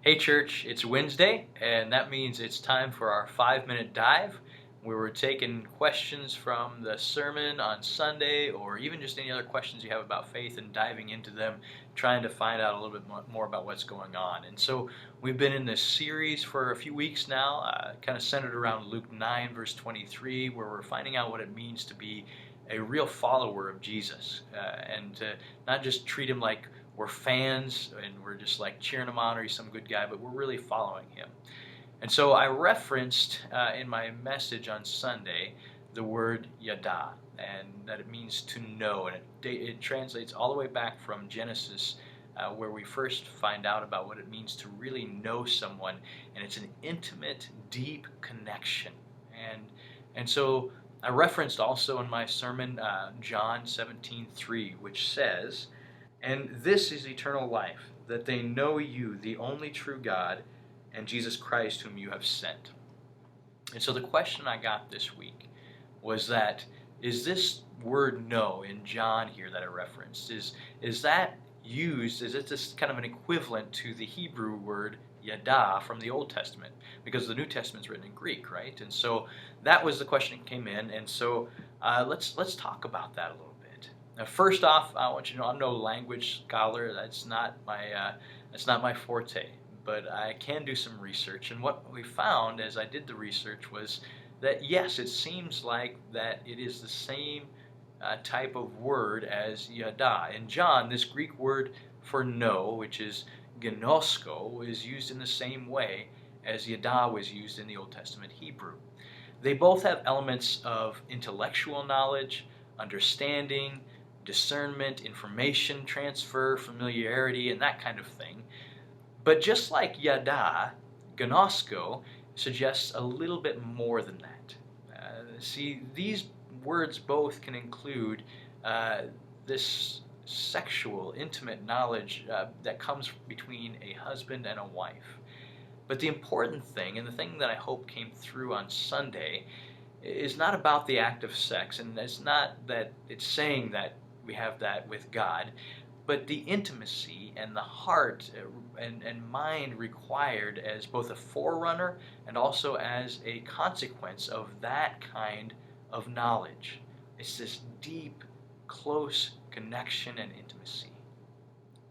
Hey church, it's Wednesday, and that means it's time for our 5-minute dive, where we're taking questions from the sermon on Sunday, or even just any other questions you have about faith, and diving into them, trying to find out a little bit more about what's going on. And so we've been in this series for a few weeks now, kind of centered around Luke 9, verse 23, where we're finding out what it means to be a real follower of Jesus, and to not just treat him like we're fans and we're just like cheering him on or he's some good guy, but we're really following him. And so I referenced in my message on Sunday the word yada, and that it means to know, and it translates all the way back from Genesis, where we first find out about what it means to really know someone, and it's an intimate, deep connection. And so I referenced also in my sermon John 17:3, which says, "And this is eternal life, that they know you, the only true God, and Jesus Christ whom you have sent." And so the question I got this week was that, is this word know in John here that I referenced, is that used, is it just kind of an equivalent to the Hebrew word yada from the Old Testament? Because the New Testament's written in Greek, right? And so that was the question that came in, and so let's talk about that a little bit. Now, first off, I want you to know I'm no language scholar. That's not my forte. But I can do some research, and what we found as I did the research was that yes, it seems like that it is the same type of word as yada. In John, this Greek word for know, which is gnosko, is used in the same way as yada was used in the Old Testament Hebrew. They both have elements of intellectual knowledge, understanding, discernment, information transfer, familiarity, and that kind of thing. But just like yada, gnosko suggests a little bit more than that. See, these words both can include this sexual, intimate knowledge that comes between a husband and a wife. But the important thing, and the thing that I hope came through on Sunday, is not about the act of sex, and it's not that it's saying that we have that with God, but the intimacy and the heart and mind required as both a forerunner and also as a consequence of that kind of knowledge. It's this deep, close connection and intimacy.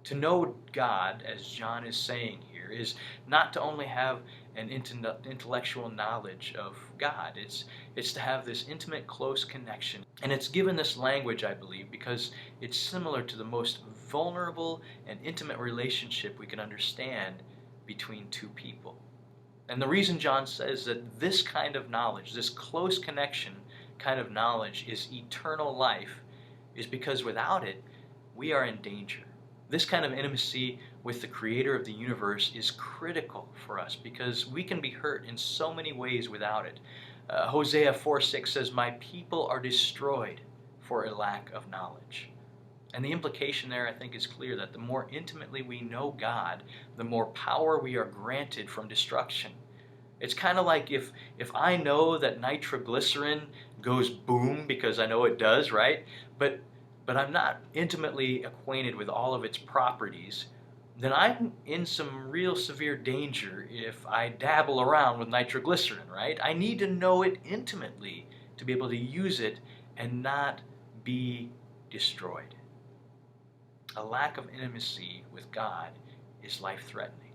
To know God, as John is saying here, is not to only have an intellectual knowledge of God. It's to have this intimate, close connection. And it's given this language, I believe, because it's similar to the most vulnerable and intimate relationship we can understand between two people. And the reason John says that this kind of knowledge, this close connection kind of knowledge, is eternal life is because without it, we are in danger. This kind of intimacy with the creator of the universe is critical for us because we can be hurt in so many ways without it. Hosea 4:6 says, "My people are destroyed for a lack of knowledge." And the implication there, I think, is clear that the more intimately we know God, the more power we are granted from destruction. It's kind of like if I know that nitroglycerin goes boom because I know it does, right? But I'm not intimately acquainted with all of its properties, then I'm in some real severe danger if I dabble around with nitroglycerin, right? I need to know it intimately to be able to use it and not be destroyed. A lack of intimacy with God is life-threatening.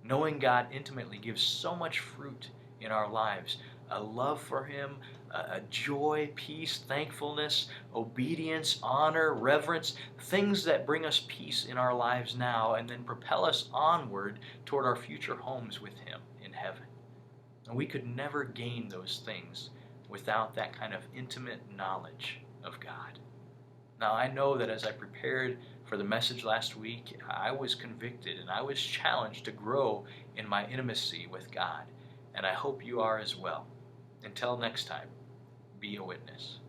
Knowing God intimately gives so much fruit in our lives. A love for Him, a joy, peace, thankfulness, obedience, honor, reverence, things that bring us peace in our lives now and then propel us onward toward our future homes with Him in heaven. And we could never gain those things without that kind of intimate knowledge of God. Now, I know that as I prepared for the message last week, I was convicted and I was challenged to grow in my intimacy with God. And I hope you are as well. Until next time, be a witness.